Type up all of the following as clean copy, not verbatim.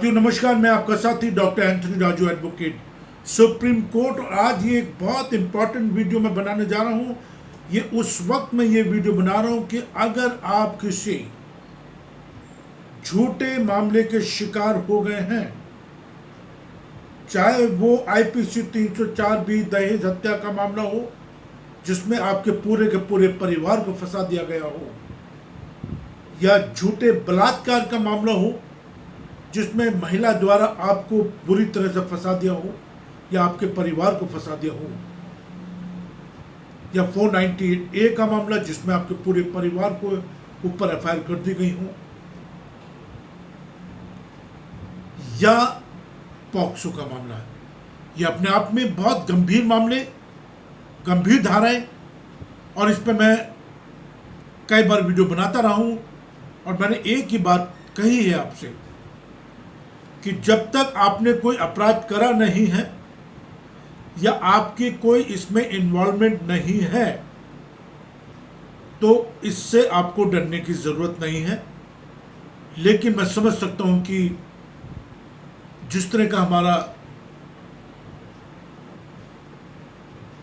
साथियों नमस्कार, मैं आपका साथी doctor Anthony Raju advocate supreme court. और आज ये एक बहुत इंपॉर्टेंट वीडियो मैं बनाने जा रहा हूँ। ये उस वक्त मैं ये वीडियो बना रहा हूँ कि अगर आप किसी झूठे मामले के शिकार हो गए हैं, चाहे वो आईपीसी 304 भी दहेज हत्या का मामला हो जिसमें आपके पूरे के पूरे परिवार को फंसा दिया गया हो, या झूठे बलात्कार का मामला हो जिसमें महिला द्वारा आपको बुरी तरह से फंसा दिया हो या आपके परिवार को फंसा दिया हो, या 498A का मामला जिसमें आपके पूरे परिवार को ऊपर एफआईआर कर दी गई हो, या पॉक्सो का मामला है। ये अपने आप में बहुत गंभीर मामले, गंभीर धाराएं, और इस पर मैं कई बार वीडियो बनाता रहा हूं। और मैंने एक ही बात कही है आपसे कि जब तक आपने कोई अपराध करा नहीं है या आपकी कोई इसमें इन्वॉल्वमेंट नहीं है तो इससे आपको डरने की ज़रूरत नहीं है। लेकिन मैं समझ सकता हूं कि जिस तरह का हमारा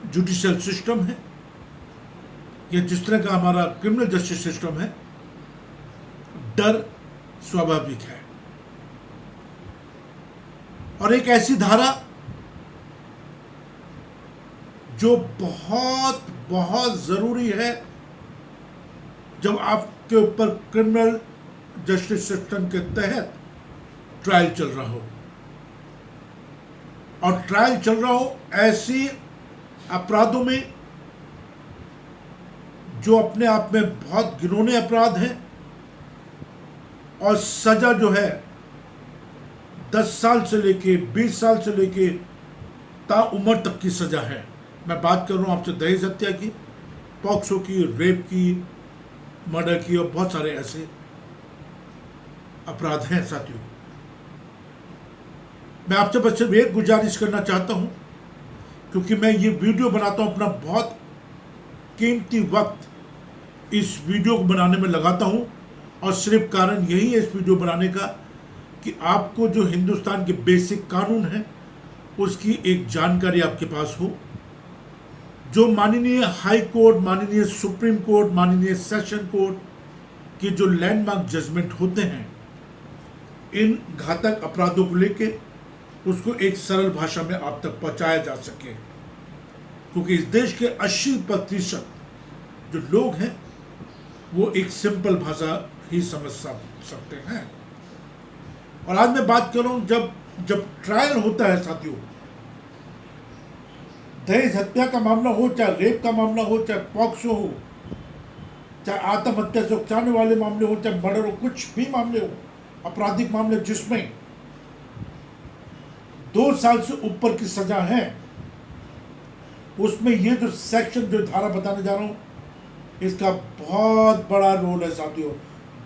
जुडिशियल सिस्टम है या जिस तरह का हमारा क्रिमिनल जस्टिस सिस्टम है, डर स्वाभाविक है। और एक ऐसी धारा जो बहुत बहुत जरूरी है जब आपके ऊपर क्रिमिनल जस्टिस सिस्टम के तहत ट्रायल चल रहा हो, और ट्रायल चल रहा हो ऐसी अपराधों में जो अपने आप में बहुत घिनौने अपराध हैं और सजा जो है 10 साल से लेके 20 साल से लेके ताउम्र तक की सजा है। मैं बात कर रहा हूं आपसे दहेज हत्या की, पॉक्सो की, रेप की, मर्डर की, और बहुत सारे ऐसे अपराध हैं। साथियों, मैं आपसे बस सिर्फ एक गुजारिश करना चाहता हूं, क्योंकि मैं ये वीडियो बनाता हूं, अपना बहुत कीमती वक्त इस वीडियो को बनाने में लगाता हूं, और सिर्फ कारण यही है इस वीडियो बनाने का कि आपको जो हिंदुस्तान के बेसिक कानून है उसकी एक जानकारी आपके पास हो। जो माननीय हाई कोर्ट, माननीय सुप्रीम कोर्ट, माननीय सेशन कोर्ट के जो लैंडमार्क जजमेंट होते हैं इन घातक अपराधों को लेके, उसको एक सरल भाषा में आप तक पहुंचाया जा सके, क्योंकि इस देश के 80% जो लोग हैं वो एक सिंपल भाषा ही समझ सकते हैं। और आज मैं बात कर रहा हूं जब ट्रायल होता है साथियों, दहेज हत्या का मामला हो, चाहे रेप का मामला हो, चाहे पॉक्सो हो, चाहे आत्महत्या से उकसाने वाले मामले हो, चाहे मर्डर हो, कुछ भी मामले हो, आपराधिक मामले जिसमें 2 साल से ऊपर की सजा है, उसमें ये जो सेक्शन, जो धारा बताने जा रहा हूं, इसका बहुत बड़ा रोल है साथियों,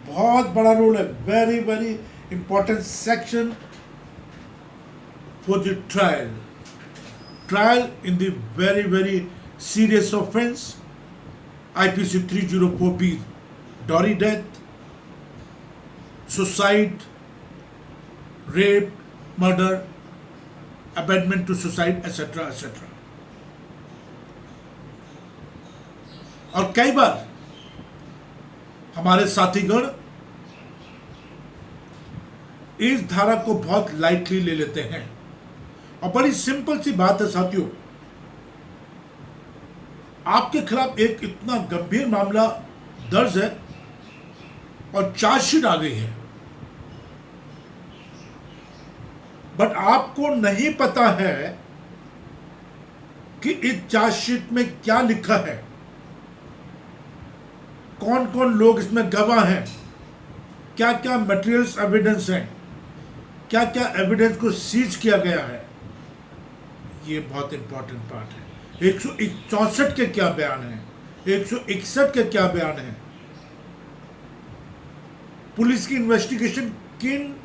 बहुत बड़ा रोल है। Very very important section for the trial in the very very serious offence IPC 304B, dowry death, suicide, rape, murder, abetment to suicide, etcetera etcetera. और कई बार हमारे साथीगण इस धारा को बहुत लाइटली ले लेते हैं। और बड़ी सिंपल सी बात है साथियों, आपके खिलाफ एक इतना गंभीर मामला दर्ज है और चार्जशीट आ गई है, बट आपको नहीं पता है कि इस चार्जशीट में क्या लिखा है, कौन कौन लोग इसमें गवाह हैं, क्या क्या मटेरियल्स एविडेंस हैं, क्या क्या एविडेंस को सीज किया गया है। ये बहुत इंपॉर्टेंट पार्ट है। 164 के क्या बयान हैं, 161 के क्या बयान हैं, पुलिस की इन्वेस्टिगेशन किन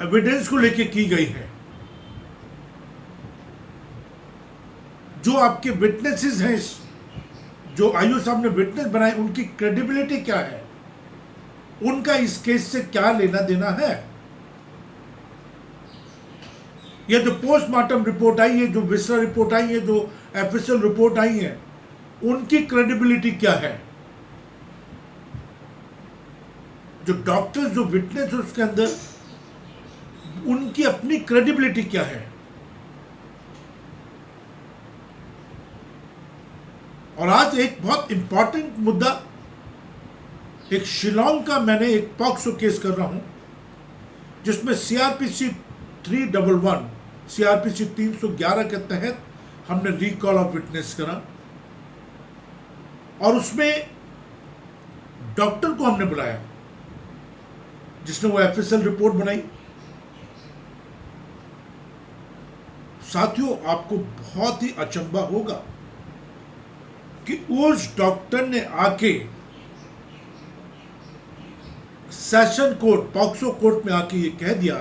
एविडेंस को लेके की गई है, जो आपके विटनेसेस हैं, जो आयु साहब ने विटनेस बनाए, उनकी क्रेडिबिलिटी क्या है, उनका इस केस से क्या लेना देना है। ये जो पोस्टमार्टम रिपोर्ट आई है, जो विसरा रिपोर्ट आई है, जो एफएसएल रिपोर्ट आई है, उनकी क्रेडिबिलिटी क्या है? जो डॉक्टर्स, जो विटनेस है उसके अंदर, उनकी अपनी क्रेडिबिलिटी क्या है? और आज एक बहुत इंपॉर्टेंट मुद्दा, एक शिलोंग का मैंने एक पॉक्सो केस कर रहा हूं जिसमें सीआरपीसी 311, सीआरपीसी 311 के तहत हमने रिकॉल ऑफ विटनेस करा और उसमें डॉक्टर को हमने बुलाया जिसने वो एफएसएल रिपोर्ट बनाई। साथियों, आपको बहुत ही अचंभा होगा कि उस डॉक्टर ने आके सेशन कोर्ट, पॉक्सो कोर्ट में आके ये कह दिया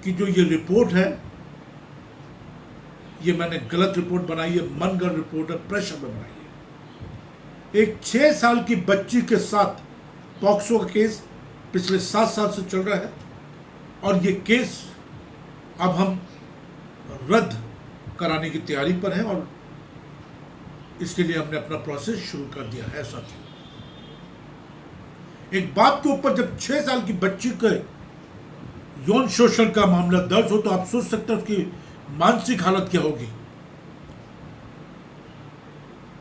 कि जो ये रिपोर्ट है, ये मैंने गलत रिपोर्ट बनाई है, मनगढ़ंत रिपोर्ट है, प्रेशर में बनाई है। एक 6 साल की बच्ची के साथ पॉक्सो का केस पिछले 7 साल से चल रहा है और ये केस अब हम रद्द कराने की तैयारी पर हैं और इसके लिए हमने अपना प्रोसेस शुरू कर दिया है। साथियों, एक बाप के ऊपर जब 6 साल की बच्ची के यौन शोषण का मामला दर्ज हो तो आप सोच सकते हैं उसकी मानसिक हालत क्या होगी।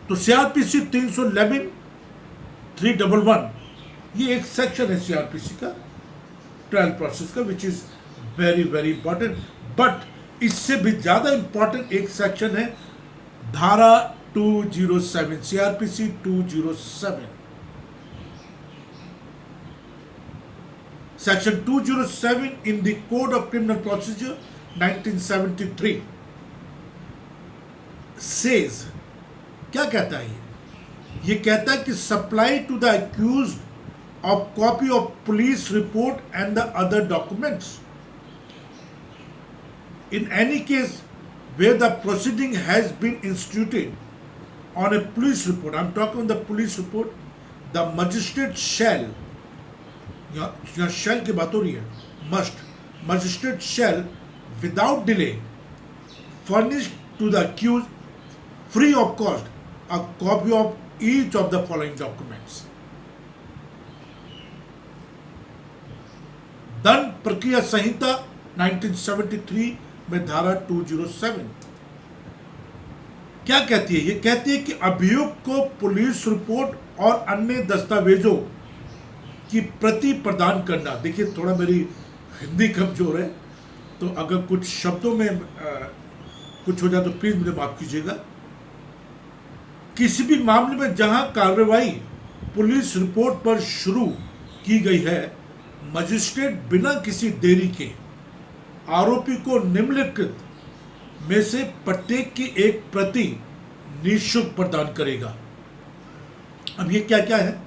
तो सीआरपीसी 311 ये एक सेक्शन है सीआरपीसी का, ट्रायल प्रोसेस का, which is very very important. But इससे भी ज्यादा इंपॉर्टेंट एक सेक्शन है धारा 207, CrPC 207। Section 207 in the Code of Criminal Procedure 1973 says, क्या कहता है ये कहता है कि supply to the accused of copy of police report and the other documents in any case where the proceeding has been instituted on a police report. I'm talking on the police report. The magistrate shall, यहाँ shall की बात हो रही है, must, magistrate shall without delay furnish to the accused free of cost a copy of each of the following documents. दंड प्रक्रिया संहिता 1973 में धारा 207 क्या कहती है? ये कहती है कि अभियुक्त को पुलिस रिपोर्ट और अन्य दस्तावेजों की प्रति प्रदान करना। देखिए, थोड़ा मेरी हिंदी कमजोर है तो अगर कुछ शब्दों में कुछ हो जाए तो प्लीज मुझे माफ कीजिएगा। किसी भी मामले में जहां कार्रवाई पुलिस रिपोर्ट पर शुरू की गई है, मजिस्ट्रेट बिना किसी देरी के आरोपी को निम्नलिखित में से प्रत्येक की एक प्रति निःशुल्क प्रदान करेगा। अब ये क्या क्या है?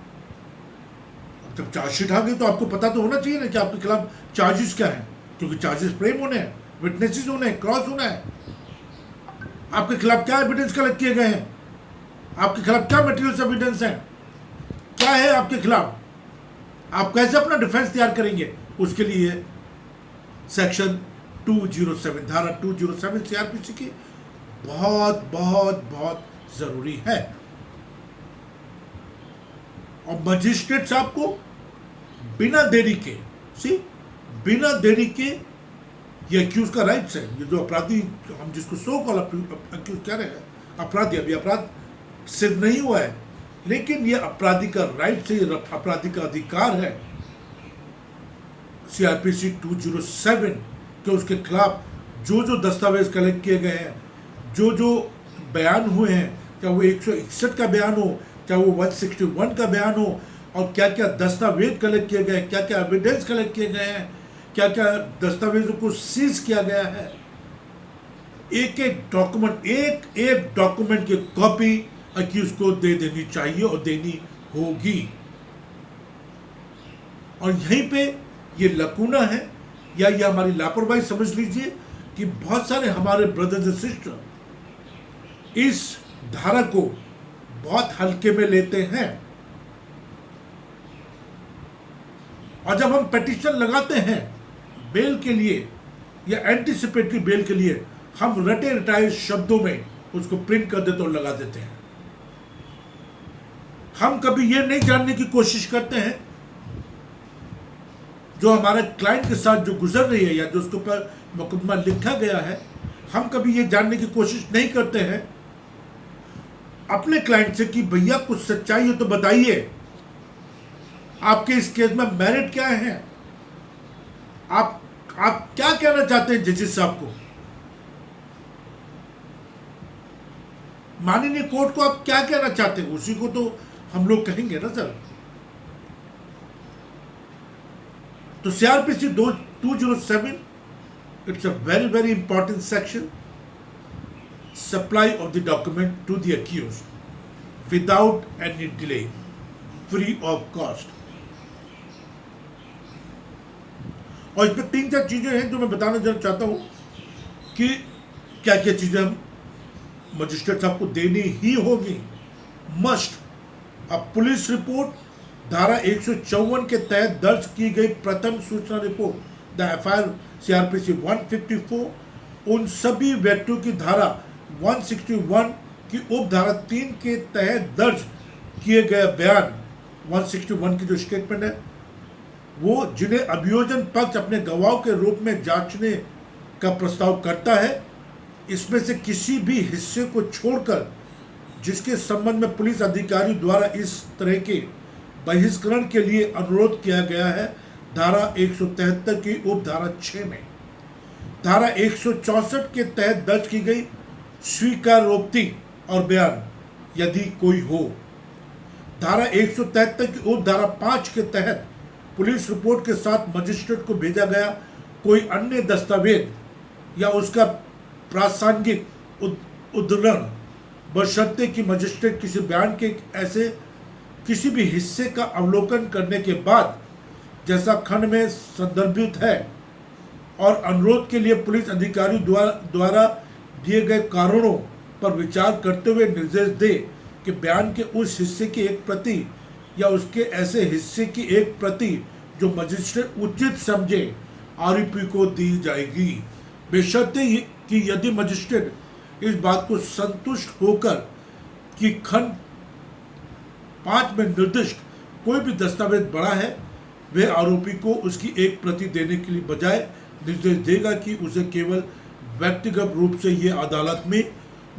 जब चार्जशीट आ गई तो आपको पता तो होना चाहिए ना कि आपके खिलाफ चार्जेस क्या हैं, क्योंकि चार्जेस फ्रेम होने हैं, विटनेसेस होने हैं, क्रॉस होना है। आपके खिलाफ क्या एविडेंस कलेक्ट किए गए हैं, आपके खिलाफ क्या मटेरियल्स एविडेंस हैं, क्या है आपके खिलाफ, आप कैसे अपना डिफेंस तैयार करेंगे, उसके लिए सेक्शन 207, धारा 207 सीआरपीसी की बहुत बहुत बहुत जरूरी है। और मजिस्ट्रेट साहब को बिना देरी के, बिना देरी के, ये अक्यूज का राइट्स है, ये जो अपराधी, हम जिसको सो कॉल अक्यूज कह रहे हैं, अपराधी, अभी अपराध सिद्ध नहीं हुआ है, लेकिन ये अपराधी का राइट है, ये अपराधी का अधिकार है सीआरपीसी 207 के उसके खिलाफ जो जो दस्तावेज कलेक्ट किए गए हैं, जो जो बयान हुए हैं, चाहे वो 161 का बयान हो, चाहे वो 161 का बयान हो, और क्या क्या दस्तावेज कलेक्ट किए गए, क्या क्या एविडेंस कलेक्ट किए गए हैं, क्या क्या दस्तावेजों को सीज किया गया है, एक एक डॉक्यूमेंट, एक एक डॉक्यूमेंट की कॉपी अक्यूज को दे देनी चाहिए और देनी होगी। और यहीं पे ये लकूना है या ये हमारी लापरवाही समझ लीजिए कि बहुत सारे हमारे ब्रदर्स एंड सिस्टर इस धारा को बहुत हल्के में लेते हैं। और जब हम पिटीशन लगाते हैं बेल के लिए या एंटीसिपेटरी बेल के लिए हम रटे रटाए शब्दों में उसको प्रिंट कर देते और लगा देते हैं। हम कभी ये नहीं जानने की कोशिश करते हैं जो हमारे क्लाइंट के साथ जो गुजर रही है या जो उसके ऊपर मुकदमा लिखा गया है, हम कभी ये जानने की कोशिश नहीं करते हैं अपने क्लाइंट से कि भैया कुछ सच्चाई हो तो बताइए, आपके इस केस में मेरिट क्या है, आप क्या कहना चाहते हैं जजेस साहब को, माननीय कोर्ट को आप क्या कहना चाहते हैं, उसी को तो हम लोग कहेंगे ना सर। तो CRPC 207, it's a very very important section, supply of the document to the accused without any delay, free of cost। और इसमें 3-4 चीजें हैं जो मैं बताना चाहता हूं कि क्या क्या चीजें हम मजिस्ट्रेट साहब को देनी ही होगी, मस्ट। अब पुलिस रिपोर्ट, धारा 154 के तहत दर्ज की गई प्रथम सूचना रिपोर्ट, द FIR CRPC 154, उन सभी व्यक्तियों की धारा 161 की उपधारा 3 के तहत दर्ज किए गए बयान, 161 की जो स्टेटमेंट है वो, जिन्हें अभियोजन पक्ष अपने गवाह के रूप में जांचने का प्रस्ताव करता है, इसमें से किसी भी हिस्से को छोड़कर जिसके संबंध में पुलिस अधिकारी द्वारा इस तरह के बहिष्करण के लिए अनुरोध किया गया है, धारा 173 की उपधारा 6 में, धारा 164 के तहत दर्ज की गई स्वीकारोक्ति और बयान यदि कोई हो, धारा 173 की उपधारा 5 के तहत पुलिस रिपोर्ट के साथ मजिस्ट्रेट को भेजा गया कोई अन्य दस्तावेज या उसका प्रासंगिक उद्धरण, बशर्ते कि मजिस्ट्रेट किसी बयान के ऐसे किसी भी हिस्से का अवलोकन करने के बाद, जैसा खंड में संदर्भित है, और अनुरोध के लिए पुलिस अधिकारी द्वारा दिए गए कारणों पर विचार करते हुए निर्देश दे कि बयान के उस हिस्से की एक प्रति या उसके ऐसे हिस्से की एक प्रति जो मजिस्ट्रेट उचित समझे आरोपी को दी जाएगी, बेशर्ते कि यदि मजिस्ट्रेट इस बात को संतुष्ट होकर कि खंड 5 में निर्दिष्ट कोई भी दस्तावेज बड़ा है, वे आरोपी को उसकी एक प्रति देने के लिए बजाय निर्देश देगा कि उसे केवल व्यक्तिगत रूप से ये अदालत में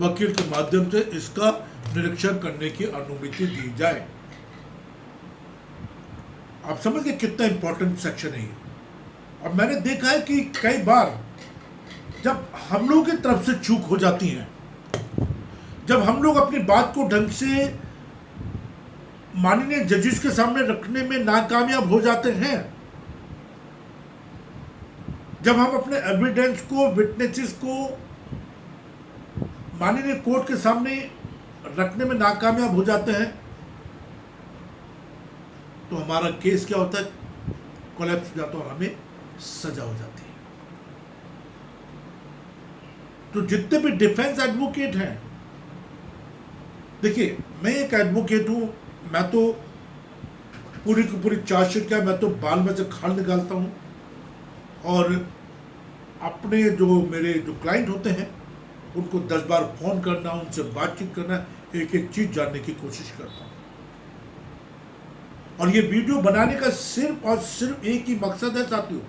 वकील के माध्यम से इसका निरीक्षण करने की अनुमति दी जाए। आप समझ गए कितना इंपॉर्टेंट सेक्शन है ये। और मैंने देखा है कि कई बार जब हम लोगों की तरफ से चूक हो जाती है, जब हम लोग अपनी बात को ढंग से माननीय जजेस के सामने रखने में नाकामयाब हो जाते हैं, जब हम अपने एविडेंस को, विटनेसेस को माननीय कोर्ट के सामने रखने में नाकामयाब हो जाते हैं, तो हमारा केस क्या होता है, कोलैप्स हो जाता है और हमें सजा हो जाती है। तो जितने भी डिफेंस एडवोकेट हैं, देखिए मैं एक एडवोकेट हूं, मैं तो पूरी की पूरी चार्जशीट का मैं तो बाल में से खाल निकालता हूं, और अपने जो मेरे जो क्लाइंट होते हैं उनको 10 बार फोन करना, उनसे बातचीत करना, एक एक चीज जानने की कोशिश करता हूं। और ये वीडियो बनाने का सिर्फ और सिर्फ एक ही मकसद है साथियों,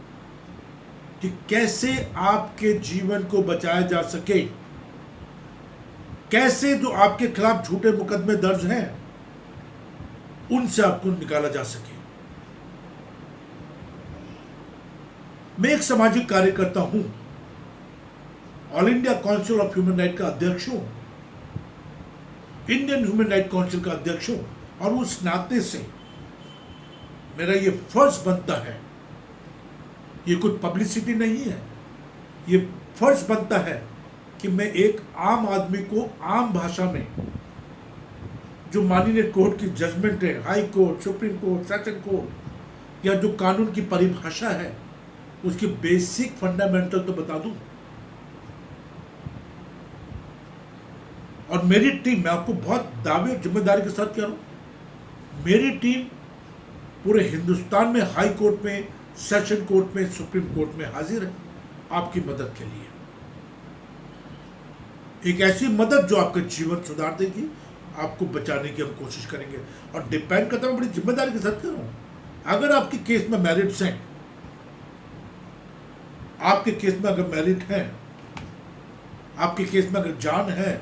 कि कैसे आपके जीवन को बचाया जा सके, कैसे जो आपके खिलाफ झूठे मुकदमे दर्ज हैं उनसे आपको निकाला जा सके। मैं एक सामाजिक कार्यकर्ता हूं, all India council of human right का अध्यक्ष हूं, इंडियन ह्यूमन राइट काउंसिल का अध्यक्ष हूं, और उस नाते से मेरा ये फर्ज बनता है, ये कुछ पब्लिसिटी नहीं है, ये फर्ज बनता है कि मैं एक आम आदमी को आम भाषा में जो माननीय कोर्ट की जजमेंट है, high court, supreme court, session court, या जो कानून की परिभाषा है उसकी बेसिक फंडामेंटल तो बता दूं। और मेरी टीम, मैं आपको बहुत दावे और जिम्मेदारी के साथ कह रहा हूं, मेरी टीम पूरे हिंदुस्तान में हाई कोर्ट में, सेशन कोर्ट में, सुप्रीम कोर्ट में हाजिर है आपकी मदद के लिए, एक ऐसी मदद जो आपका जीवन सुधार देगी, आपको बचाने की हम कोशिश करेंगे। और डिपेंड करता है, बड़ी जिम्मेदारी के साथ कर रहा हूं। अगर आपके केस में मैरिट्स हैं, आपके केस में अगर मेरिट है, आपके केस में अगर जान है,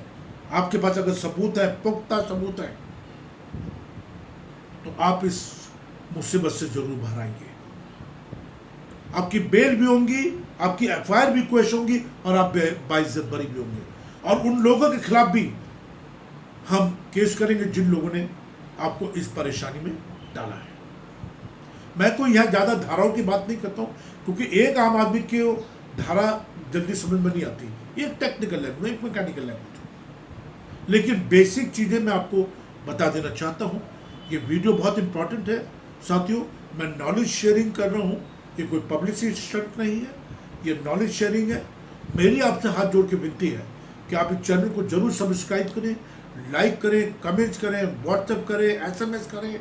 आपके पास अगर सबूत है, पुख्ता सबूत है, तो आप इस मुसीबत से जरूर बाहर आएंगे। आपकी बेल भी होंगी, आपकी एफआईआर भी क्वेश होंगी, और आप बाइज्जत बरी भी होंगे। और उन लोगों के खिलाफ भी हम केस करेंगे जिन लोगों ने आपको इस परेशानी में डाला है। मैं कोई यहां ज्यादा धाराओं की बात नहीं करता हूं, क्योंकि एक आम आदमी की धारा जल्दी समझ में नहीं आती। ये टेक्निकल लैंग्वेज, एक मैकेनिकल लैंग्वेज, लेकिन बेसिक चीजें मैं आपको बता देना चाहता हूं। ये वीडियो बहुत इंपॉर्टेंट है साथियों, मैं नॉलेज शेयरिंग कर रहा हूं, ये कोई पब्लिसिटी स्टंट नहीं है, ये नॉलेज शेयरिंग है। मेरी आपसे हाथ जोड़ के विनती है कि आप इस चैनल को जरूर सब्सक्राइब करें, लाइक करें, कमेंट्स करें, व्हाट्सएप करें, एसएमएस करें,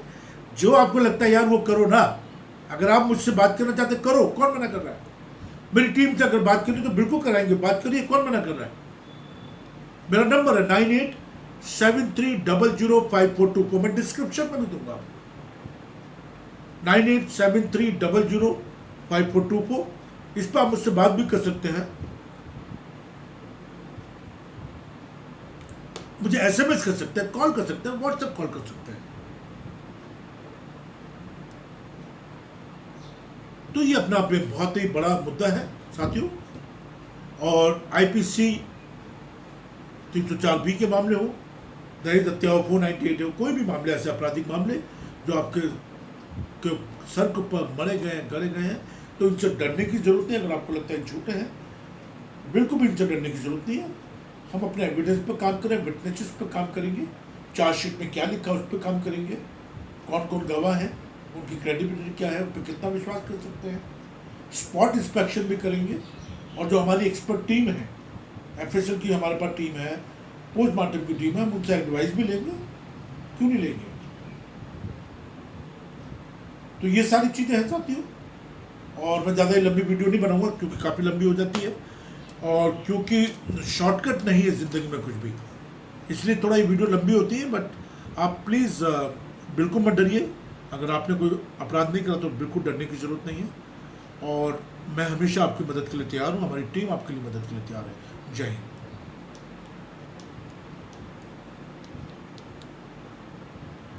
जो आपको लगता है यार वो करो ना। अगर आप मुझसे बात करना चाहते करो, कौन मना कर रहा है? मेरी टीम से अगर बात करनी तो बिल्कुल कराएंगे, बात करिए, कौन मना कर रहा है? मेरा नंबर है 9873000542, मैं डिस्क्रिप्शन में भी दूंगा आपको, 9873000542, इस पर आप मुझसे बात भी कर सकते हैं, मुझे एसएमएस कर सकते हैं, कॉल कर सकते हैं, व्हाट्सएप कॉल कर सकते हैं। तो ये अपना आप एक बहुत ही बड़ा मुद्दा है साथियों। और आईपीसी 304B के मामले हो, दहेज हत्या हो, 498 हो, कोई भी मामले, ऐसे आपराधिक मामले जो आपके सर के ऊपर मरे गए हैं, गड़े गए हैं, तो इनसे डरने की जरूरत नहीं। अगर आपको लगता है झूठे हैं, बिल्कुल भी इनसे डरने की जरूरत नहीं है। हम अपने एविडेंस पर काम करें, विटनेसेस पर काम करेंगे, चार्जशीट में क्या लिखा है उस पर काम करेंगे, कौन कौन गवाह है, उनकी क्रेडिबिलिटी क्या है, उन पर कितना विश्वास कर सकते हैं, स्पॉट इंस्पेक्शन भी करेंगे। और जो हमारी एक्सपर्ट टीम है, एफएसएल की हमारे पास टीम है, पोस्टमार्टम की टीम है, हम उनसे एडवाइस भी लेंगे, क्यों नहीं लेंगे। तो ये सारी चीज़ें हैं साथियों। और मैं ज़्यादा ही लंबी वीडियो नहीं बनाऊंगा क्योंकि काफ़ी लंबी हो जाती है, और क्योंकि शॉर्टकट नहीं है ज़िंदगी में कुछ भी, इसलिए थोड़ा ये वीडियो लंबी होती है। बट आप प्लीज़ बिल्कुल मत डरिए, अगर आपने कोई अपराध नहीं करा तो बिल्कुल डरने की ज़रूरत नहीं है। और मैं हमेशा आपकी मदद के लिए तैयार हूँ, हमारी टीम आपके लिए मदद के लिए तैयार है। जय हिंद।